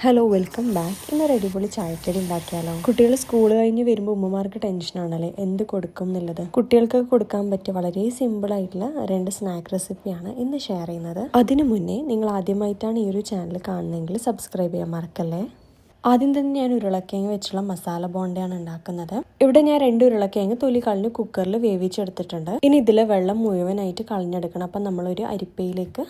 Hello welcome back. ഇന്നൊരു അടിപൊളി ചായക്കടി ഉണ്ടാക്കിയാലോ? കുട്ടികൾ സ്കൂൾ കഴിഞ്ഞ് വരുമ്പോൾ ഉമ്മമാർക്ക് ടെൻഷനാണല്ലേ എന്ത് കൊടുക്കും എന്നുള്ളത്. കുട്ടികൾക്ക് കൊടുക്കാൻ പറ്റിയ വളരെ സിമ്പിൾ ആയിട്ടുള്ള 2 സ്നാക്ക് റെസിപ്പിയാണ് ഇന്ന് ഷെയർ ചെയ്യുന്നത്. അതിനു മുന്നേ നിങ്ങൾ ആദ്യമായിട്ടാണ് ഈ ഒരു ചാനൽ കാണുന്നതെങ്കിൽ സബ്സ്ക്രൈബ് ചെയ്യാൻ മറക്കല്ലേ. ആദ്യം തന്നെ ഞാൻ ഉരുളക്കിഴങ്ങ് വെച്ചുള്ള മസാല ബോണ്ടയാണ് ഉണ്ടാക്കുന്നത്. ഇവിടെ ഞാൻ 2 ഉരുളക്കിഴങ്ങ് തൊലി കളഞ്ഞ് കുക്കറിൽ വേവിച്ചെടുത്തിട്ടുണ്ട്. ഇനി ഇതിലെ വെള്ളം മുഴുവനായിട്ട് കളഞ്ഞെടുക്കണം. അപ്പം നമ്മളൊരു അരിപ്പയിലേക്ക്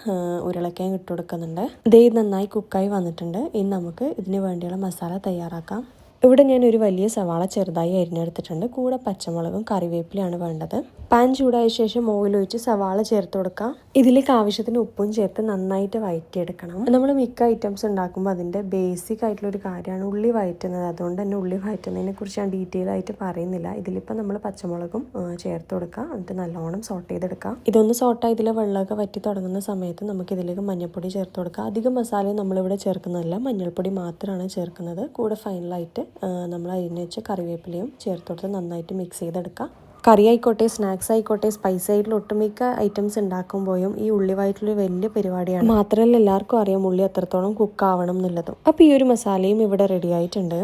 ഉരുളക്കിഴങ്ങ് ഇട്ട് കൊടുക്കുന്നുണ്ട്. ദേ നന്നായി കുക്കായി വന്നിട്ടുണ്ട്. ഇനി നമുക്ക് ഇതിന് വേണ്ടിയുള്ള മസാല തയ്യാറാക്കാം. ഇവിടെ ഞാൻ ഒരു വലിയ സവാള ചെറുതായി അരിഞ്ഞെടുത്തിട്ടുണ്ട്. കൂടെ പച്ചമുളകും കറിവേപ്പിലയാണ് വേണ്ടത്. പാൻ ചൂടായ ശേഷം ഓയിൽ ഒഴിച്ച് സവാള ചേർത്ത് കൊടുക്കാം. ഇതിലേക്ക് ആവശ്യത്തിന് ഉപ്പും ചേർത്ത് നന്നായിട്ട് വഴറ്റിയെടുക്കണം. നമ്മൾ മിക്ക ഐറ്റംസ് ഉണ്ടാക്കുമ്പോൾ അതിൻ്റെ ബേസിക് ആയിട്ടുള്ള ഒരു കാര്യമാണ് ഉള്ളി വഴറ്റുന്നത്. അതുകൊണ്ട് തന്നെ ഉള്ളി വഴറ്റുന്നതിനെ കുറിച്ച് ഞാൻ ഡീറ്റെയിൽ ആയിട്ട് പറയുന്നില്ല. ഇതിലിപ്പോൾ നമ്മൾ പച്ചമുളകും ചേർത്ത് കൊടുക്കുക. എന്നിട്ട് നല്ലോണം സോട്ട് ചെയ്തെടുക്കാം. ഇതൊന്ന് സോട്ടായി ഇതിലെ വെള്ളമൊക്കെ വറ്റി തുടങ്ങുന്ന സമയത്ത് നമുക്ക് ഇതിലേക്ക് മഞ്ഞൾപ്പൊടി ചേർത്ത് കൊടുക്കാം. അധികം മസാലയും നമ്മളിവിടെ ചേർക്കുന്നില്ല, മഞ്ഞൾപ്പൊടി മാത്രമാണ് ചേർക്കുന്നത്. കൂടെ ഫൈനലായിട്ട് നമ്മൾ അരിഞ്ഞ് വെച്ച കറിവേപ്പിലയും ചേർത്ത് കൊടുത്ത് നന്നായിട്ട് മിക്സ് ചെയ്തെടുക്കാം. കറി ആയിക്കോട്ടെ, സ്നാക്സ് ആയിക്കോട്ടെ, സ്പൈസി ആയിട്ടുള്ള ഒട്ടുമിക്ക ഐറ്റംസ് ഉണ്ടാക്കുമ്പോഴും ഈ ഉള്ളി വഴറ്റിലൊരു വലിയ പരിപാടിയാണ്. മാത്രമല്ല എല്ലാവർക്കും അറിയാം ഉള്ളി എത്രത്തോളം കുക്കാവണം എന്നുള്ളതും. അപ്പോൾ ഈ ഒരു മസാലയും ഇവിടെ റെഡി ആയിട്ടുണ്ട്.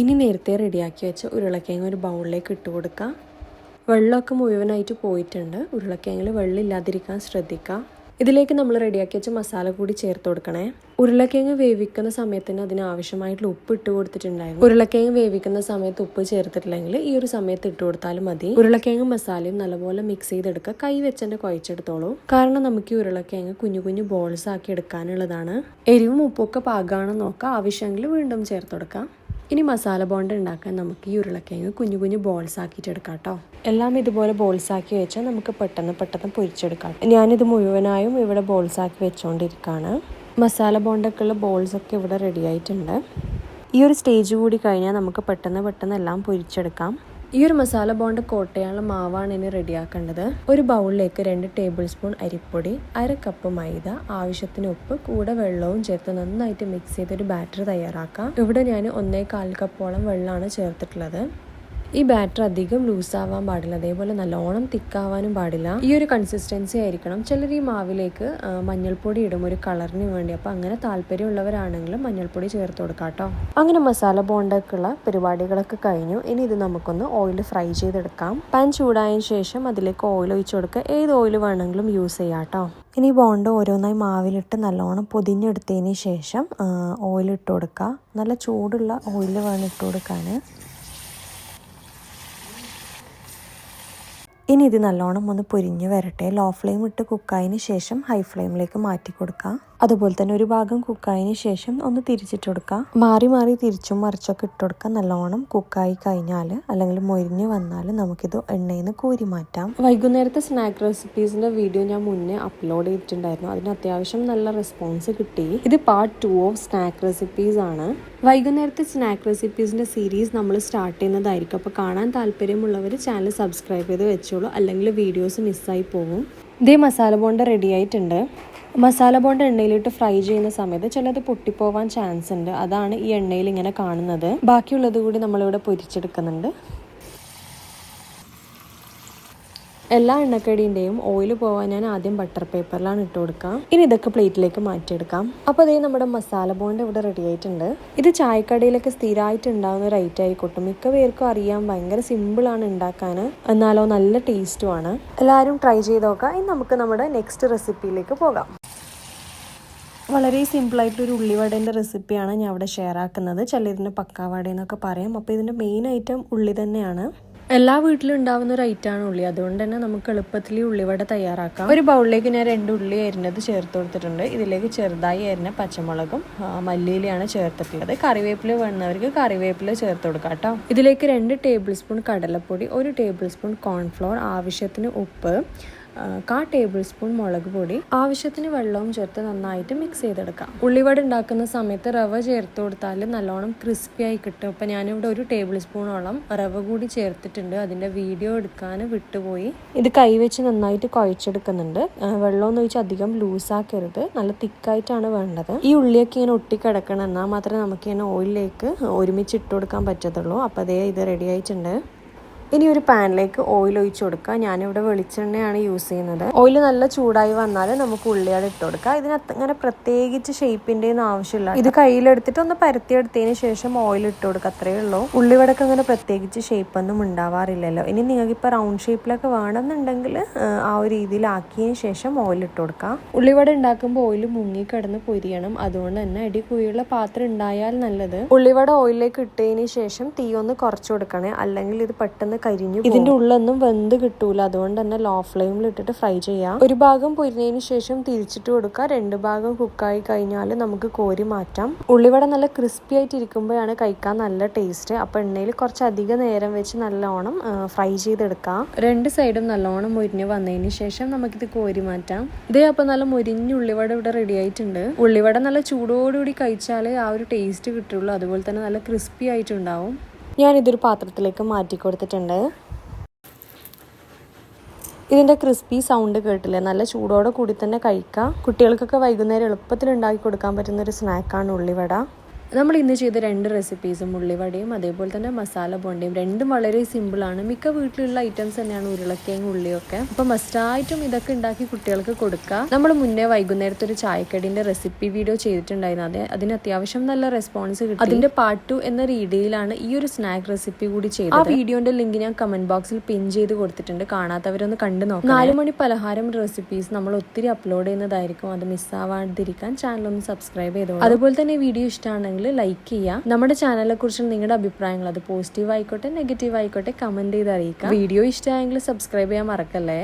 ഇനി നേരത്തെ റെഡിയാക്കി വെച്ച ഉരുളക്കിഴങ്ങ് ഒരു ബൗളിലേക്ക് ഇട്ട് കൊടുക്കാം. വെള്ളമൊക്കെ മുഴുവനായിട്ട് പോയിട്ടുണ്ട്. ഉരുളക്കിഴങ്ങിൽ വെള്ളം ഇല്ലാതിരിക്കാൻ ശ്രദ്ധിക്കുക. ഇതിലേക്ക് നമ്മൾ റെഡിയാക്കി വെച്ച മസാല കൂടി ചേർത്ത് കൊടുക്കണേ. ഉരുളക്കിഴങ്ങ് വേവിക്കുന്ന സമയത്തിന് അതിനാവശ്യമായിട്ടുള്ള ഉപ്പ് ഇട്ട് കൊടുത്തിട്ടുണ്ടായിരുന്നു. ഉരുളക്കിഴങ്ങ് വേവിക്കുന്ന സമയത്ത് ഉപ്പ് ചേർത്തിട്ടില്ലെങ്കിൽ ഈ ഒരു സമയത്ത് ഇട്ട് കൊടുത്താലും മതി. ഉരുളക്കിഴങ്ങ് മസാലയും നല്ലപോലെ മിക്സ് ചെയ്തെടുക്കുക. കൈ വെച്ചെന്നെ കുഴച്ചെടുത്തോളൂ. കാരണം നമുക്ക് ഈ ഉരുളക്കിഴങ്ങ് കുഞ്ഞു കുഞ്ഞു ബോൾസ് ആക്കി എടുക്കാനുള്ളതാണ്. എരിവും ഉപ്പൊക്കെ പാകമാണെന്ന് നോക്കുക. ആവശ്യമെങ്കിൽ വീണ്ടും ചേർത്ത് കൊടുക്കാം. ഇനി മസാല ബോണ്ട ഉണ്ടാക്കാൻ നമുക്ക് ഈ ഉരുളക്കിഴങ്ങ് കുഞ്ഞു കുഞ്ഞു ബോൾസ് ആക്കിയിട്ട് എടുക്കാം കേട്ടോ. എല്ലാം ഇതുപോലെ ബോൾസ് ആക്കി വെച്ചാൽ നമുക്ക് പെട്ടെന്ന് പൊരിച്ചെടുക്കാം. ഞാനിത് മുഴുവനായും ഇവിടെ ബോൾസ് ആക്കി വെച്ചുകൊണ്ടിരിക്കുകയാണ്. മസാല ബോണ്ടൊക്കെയുള്ള ബോൾസൊക്കെ ഇവിടെ റെഡി ആയിട്ടുണ്ട്. ഈ ഒരു സ്റ്റേജ് കൂടി കഴിഞ്ഞാൽ നമുക്ക് പെട്ടെന്ന് എല്ലാം പൊരിച്ചെടുക്കാം. ഈ ഒരു മസാല ബോണ്ട കോട്ട് ചെയ്യാനുള്ള മാവാണ് ഇനി റെഡിയാക്കേണ്ടത്. ഒരു ബൗളിലേക്ക് 2 ടേബിൾ സ്പൂൺ അരിപ്പൊടി, 1/2 കപ്പ് മൈദ, ആവശ്യത്തിന് ഉപ്പ്, കൂടെ വെള്ളവും ചേർത്ത് നന്നായിട്ട് മിക്സ് ചെയ്തൊരു ബാറ്റർ തയ്യാറാക്കാം. ഇവിടെ ഞാൻ 1/4 കപ്പോളം വെള്ളമാണ് ചേർത്തിട്ടുള്ളത്. ഈ ബാറ്റർ അധികം ലൂസാവാൻ പാടില്ല, അതേപോലെ നല്ലോണം തിക്കാവാനും പാടില്ല. ഈ ഒരു കൺസിസ്റ്റൻസി ആയിരിക്കണം. ചിലർ ഈ മാവിലേക്ക് മഞ്ഞൾപ്പൊടി ഇടും ഒരു കളറിന് വേണ്ടി. അപ്പോൾ അങ്ങനെ താല്പര്യമുള്ളവരാണെങ്കിൽ മഞ്ഞൾപ്പൊടി ചേർത്ത് കൊടുക്കാം കേട്ടോ. അങ്ങനെ മസാല ബോണ്ടൊക്കെയുള്ള പരിപാടികളൊക്കെ കഴിഞ്ഞു. ഇനി ഇത് നമുക്കൊന്ന് ഓയിൽ ഫ്രൈ ചെയ്തെടുക്കാം. പാൻ ചൂടായതിനു ശേഷം അതിലേക്ക് ഓയിൽ ഒഴിച്ചു കൊടുക്കുക. ഏത് ഓയിൽ വേണമെങ്കിലും യൂസ് ചെയ്യാം കേട്ടോ. ഇനി ബോണ്ട ഓരോന്നായി മാവിലിട്ട് നല്ലോണം പൊതിഞ്ഞെടുത്തതിന് ശേഷം ഓയിൽ ഇട്ട് കൊടുക്കുക. നല്ല ചൂടുള്ള ഓയിൽ വേണം ഇട്ട് കൊടുക്കാൻ. ഇനി ഇത് നല്ലോണം ഒന്ന് പൊരിഞ്ഞ് വരട്ടെ. ലോ ഫ്ലെയിം ഇട്ട് കുക്കായതിന് ശേഷം ഹൈ ഫ്ലെയിമിലേക്ക് മാറ്റി കൊടുക്കുക. അതുപോലെ തന്നെ ഒരു ഭാഗം കുക്കായതിന് ശേഷം ഒന്ന് തിരിച്ചിട്ട് കൊടുക്കുക. മാറി തിരിച്ചും മറിച്ചൊക്കെ ഇട്ട് കൊടുക്കുക. നല്ലോണം കുക്കായി കഴിഞ്ഞാൽ അല്ലെങ്കിൽ മൊരിഞ്ഞ് വന്നാൽ നമുക്കിത് എണ്ണയിൽ നിന്ന് കോരി മാറ്റാം. വൈകുന്നേരത്തെ സ്നാക്ക് റെസിപ്പീസിന്റെ വീഡിയോ ഞാൻ മുന്നേ അപ്ലോഡ് ചെയ്തിട്ടുണ്ടായിരുന്നു. അതിന് അത്യാവശ്യം നല്ല റെസ്പോൺസ് കിട്ടി. ഇത് പാർട്ട് 2 ഓഫ് സ്നാക്ക് റെസിപ്പീസ് ആണ്. വൈകുന്നേരത്തെ സ്നാക്ക് റെസിപ്പീസിന്റെ സീരീസ് നമ്മൾ സ്റ്റാർട്ട് ചെയ്യുന്നതായിരിക്കും. അപ്പോൾ കാണാൻ താല്പര്യമുള്ളവർ ചാനൽ സബ്സ്ക്രൈബ് ചെയ്ത് വെച്ചോളൂ, അല്ലെങ്കിൽ വീഡിയോസ് മിസ്സായി പോകും. ഇതേ മസാല ബോണ്ട റെഡി ആയിട്ടുണ്ട്. മസാല ബോണ്ട എണ്ണയിലിട്ട് ഫ്രൈ ചെയ്യുന്ന സമയത്ത് ചിലത് പൊട്ടിപ്പോവാൻ ചാൻസ് ഉണ്ട്. അതാണ് ഈ എണ്ണയിൽ ഇങ്ങനെ കാണുന്നത്. ബാക്കിയുള്ളത് കൂടി നമ്മളിവിടെ പൊരിച്ചെടുക്കുന്നുണ്ട്. എല്ലാ എണ്ണക്കടീൻ്റെയും ഓയിൽ പോവാൻ ഞാൻ ആദ്യം ബട്ടർ പേപ്പറിലാണ് ഇട്ട് കൊടുക്കുക. ഇനി ഇതൊക്കെ പ്ലേറ്റിലേക്ക് മാറ്റിയെടുക്കാം. അപ്പോൾ അതേ നമ്മുടെ മസാല ബോണ്ട ഇവിടെ റെഡി ആയിട്ടുണ്ട്. ഇത് ചായക്കടയിലൊക്കെ സ്ഥിരമായിട്ട് ഉണ്ടാകുന്ന ഒരു ഐറ്റം ആയിക്കോട്ടെ. മിക്ക പേർക്കും അറിയാം, ഭയങ്കര സിമ്പിളാണ് ഉണ്ടാക്കാൻ, എന്നാലോ നല്ല ടേസ്റ്റുമാണ്. എല്ലാവരും ട്രൈ ചെയ്ത് നോക്കാം. ഇനി നമുക്ക് നമ്മുടെ നെക്സ്റ്റ് റെസിപ്പിയിലേക്ക് പോകാം. വളരെ സിമ്പിളായിട്ടൊരു ഉള്ളിവടേൻ്റെ റെസിപ്പിയാണ് ഞാൻ ഇവിടെ ഷെയർ ആക്കുന്നത്. ചിലരിന് പക്കാവട എന്നൊക്കെ പറയാം. അപ്പോൾ ഇതിൻ്റെ മെയിൻ ഐറ്റം ഉള്ളി തന്നെയാണ്. എല്ലാ വീട്ടിലും ഉണ്ടാവുന്ന ഒരു ഐറ്റമാണ് ഉള്ളി. അതുകൊണ്ട് തന്നെ നമുക്ക് എളുപ്പത്തിൽ ഈ ഉള്ളിവട തയ്യാറാക്കാം. ഒരു ബൗളിലേക്ക് ഞാൻ 2 ഉള്ളി അരിഞ്ഞത് ചേർത്ത് കൊടുത്തിട്ടുണ്ട്. ഇതിലേക്ക് ചെറുതായി അരിഞ്ഞ പച്ചമുളകും മല്ലിയിലയാണ് ചേർത്തിട്ടുള്ളത്. കറിവേപ്പില വേണമെന്നവർക്ക് കറിവേപ്പില ചേർത്ത് കൊടുക്കാം കേട്ടോ. ഇതിലേക്ക് 2 ടേബിൾ സ്പൂൺ കടലപ്പൊടി, 1 ടേബിൾ സ്പൂൺ കോൺഫ്ലോർ, ആവശ്യത്തിന് ഉപ്പ്, 1/4 ടേബിൾ സ്പൂൺ മുളക് പൊടി, ആവശ്യത്തിന് വെള്ളവും ചേർത്ത് നന്നായിട്ട് മിക്സ് ചെയ്തെടുക്കാം. ഉള്ളിവട ഉണ്ടാക്കുന്ന സമയത്ത് റവ ചേർത്ത് കൊടുത്താൽ നല്ലോണം ക്രിസ്പി ആയി കിട്ടും. അപ്പം ഞാനിവിടെ 1 ടേബിൾ സ്പൂണോളം റവ കൂടി ചേർത്തിട്ടുണ്ട്. അതിൻ്റെ വീഡിയോ എടുക്കാൻ വിട്ടുപോയി. ഇത് കൈവച്ച് നന്നായിട്ട് കുഴച്ചെടുക്കുന്നുണ്ട്. വെള്ളമൊന്നും ഒഴിച്ച് അധികം ലൂസാക്കരുത്, നല്ല തിക്കായിട്ടാണ് വേണ്ടത്. ഈ ഉള്ളിയൊക്കെ ഇങ്ങനെ ഒട്ടിക്കിടക്കണം, എന്നാൽ മാത്രമേ നമുക്ക് ഇങ്ങനെ ഓയിലിലേക്ക് ഒരുമിച്ച് ഇട്ട് കൊടുക്കാൻ പറ്റത്തുള്ളൂ. അപ്പോൾ അതേ ഇത് റെഡി ആയിട്ടുണ്ട്. ഇനി ഒരു പാനിലേക്ക് ഓയിൽ ഒഴിച്ച് കൊടുക്കുക. ഞാനിവിടെ വെളിച്ചെണ്ണയാണ് യൂസ് ചെയ്യുന്നത്. ഓയിൽ നല്ല ചൂടായി വന്നാൽ നമുക്ക് ഉള്ളിവട ഇട്ട് കൊടുക്കുക. ഇതിനകത്ത് ഇങ്ങനെ പ്രത്യേകിച്ച് ഷേപ്പിൻ്റെ ഒന്നും ആവശ്യമില്ല. ഇത് കയ്യിലെടുത്തിട്ട് ഒന്ന് പരത്തിയെടുത്തതിന് ശേഷം ഓയിൽ ഇട്ട് കൊടുക്കുക, അത്രയേ ഉള്ളൂ. ഉള്ളിവടക്ക് അങ്ങനെ പ്രത്യേകിച്ച് ഷേപ്പൊന്നും ഉണ്ടാവാറില്ലല്ലോ. ഇനി നിങ്ങൾക്ക് ഇപ്പോൾ റൗണ്ട് ഷേപ്പിലൊക്കെ വേണമെന്നുണ്ടെങ്കിൽ ആ ഒരു രീതിയിലാക്കിയതിന് ശേഷം ഓയിൽ ഇട്ട് കൊടുക്കുക. ഉള്ളിവട ഉണ്ടാക്കുമ്പോൾ ഓയിൽ മുങ്ങിക്കിടന്ന് പൊരിയണം. അതുകൊണ്ട് തന്നെ അടിക്കുഴിയുള്ള പാത്രം ഉണ്ടായാൽ നല്ലത്. ഉള്ളിവട ഓയിലിലേക്ക് ഇട്ടതിന് ശേഷം തീ ഒന്ന് കുറച്ച് കൊടുക്കണേ, അല്ലെങ്കിൽ ഇത് പെട്ടെന്ന് കരിഞ്ഞു. ഇതിന്റെ ഉള്ളൊന്നും വെന്ത് കിട്ടൂല. അതുകൊണ്ട് തന്നെ ലോ ഫ്ലെയിമിൽ ഇട്ടിട്ട് ഫ്രൈ ചെയ്യാം. ഒരു ഭാഗം പൊരിഞ്ഞതിന് ശേഷം തിരിച്ചിട്ട് കൊടുക്കുക. 2 ഭാഗം കുക്കായി കഴിഞ്ഞാൽ നമുക്ക് കോരി മാറ്റാം. ഉള്ളിവട നല്ല ക്രിസ്പി ആയിട്ട് ഇരിക്കുമ്പോഴാണ് കഴിക്കാൻ നല്ല ടേസ്റ്റ്. അപ്പോൾ എണ്ണയിൽ കുറച്ച് അധികം നേരം വെച്ച് നല്ലോണം ഫ്രൈ ചെയ്തെടുക്കാം. 2 സൈഡും നല്ലോണം മുരിഞ്ഞ് വന്നതിന് ശേഷം നമുക്കിത് കോരി മാറ്റാം. ഇതേ അപ്പോൾ നല്ല മുരിഞ്ഞ ഉള്ളിവട ഇവിടെ റെഡി ആയിട്ടുണ്ട്. ഉള്ളിവട നല്ല ചൂടോടുകൂടി കഴിച്ചാലേ ആ ഒരു ടേസ്റ്റ് കിട്ടുള്ളൂ. അതുപോലെ തന്നെ നല്ല ക്രിസ്പി ആയിട്ടുണ്ടാവും. ഞാനിതൊരു പാത്രത്തിലേക്ക് മാറ്റി കൊടുത്തിട്ടുണ്ട്. ഇതിൻ്റെ ക്രിസ്പി സൗണ്ട് കേട്ടില്ലേ? നല്ല ചൂടോടെ കൂടി തന്നെ കഴിക്കാം. കുട്ടികൾക്കൊക്കെ വൈകുന്നേരം എളുപ്പത്തിൽ ഉണ്ടാക്കി കൊടുക്കാൻ പറ്റുന്നൊരു സ്നാക്കാണ് ഉള്ളിവട. നമ്മൾ ഇന്ന് ചെയ്ത 2 റെസിപ്പീസും ഉള്ളിവടയും അതേപോലെ തന്നെ മസാല ബോണ്ടയും രണ്ടും വളരെ സിമ്പിളാണ്. മിക്ക വീട്ടിലുള്ള ഐറ്റംസ് തന്നെയാണ് ഉരുളക്കിഴങ്ങ് ഉള്ളിയൊക്കെ. അപ്പോൾ മസ്റ്റായിട്ടും ഇതൊക്കെ ഉണ്ടാക്കി കുട്ടികൾക്ക് കൊടുക്കുക. നമ്മൾ മുന്നേ വൈകുന്നേരത്തെ ഒരു ചായക്കടീൻ്റെ റെസിപ്പി വീഡിയോ ചെയ്തിട്ടുണ്ടായിരുന്നു. അതിന് അത്യാവശ്യം നല്ല റെസ്പോൺസ് കിട്ടി. അതിൻ്റെ പാർട്ട് 2 എന്ന രീതിയിലാണ് ഈ ഒരു സ്നാക്ക് റെസിപ്പി കൂടി ചെയ്തത്. ആ വീഡിയോന്റെ ലിങ്ക് ഞാൻ കമന്റ് ബോക്സിൽ പിൻ ചെയ്ത് കൊടുത്തിട്ടുണ്ട്. കാണാത്തവരൊന്ന് കണ്ടു നോക്കാം. 4 മണി പലഹാരം റെസിപ്പീസ് നമ്മൾ ഒത്തിരി അപ്ലോഡ് ചെയ്യുന്നതായിരിക്കും. അത് മിസ്സാവാതിരിക്കാൻ ചാനൽ ഒന്ന് സബ്സ്ക്രൈബ് ചെയ്തോളൂ. അതുപോലെ തന്നെ വീഡിയോ ഇഷ്ടമാണെങ്കിൽ ലൈക്ക് ചെയ്യുക. നമ്മുടെ ചാനലിനെ കുറിച്ച് നിങ്ങളുടെ അഭിപ്രായങ്ങൾ, അത് പോസിറ്റീവ് ആയിക്കോട്ടെ നെഗറ്റീവ് ആയിക്കോട്ടെ, കമന്റ് ചെയ്ത് അറിയിക്കാം. വീഡിയോ ഇഷ്ടമായെങ്കിൽ സബ്സ്ക്രൈബ് ചെയ്യാൻ മറക്കല്ലേ.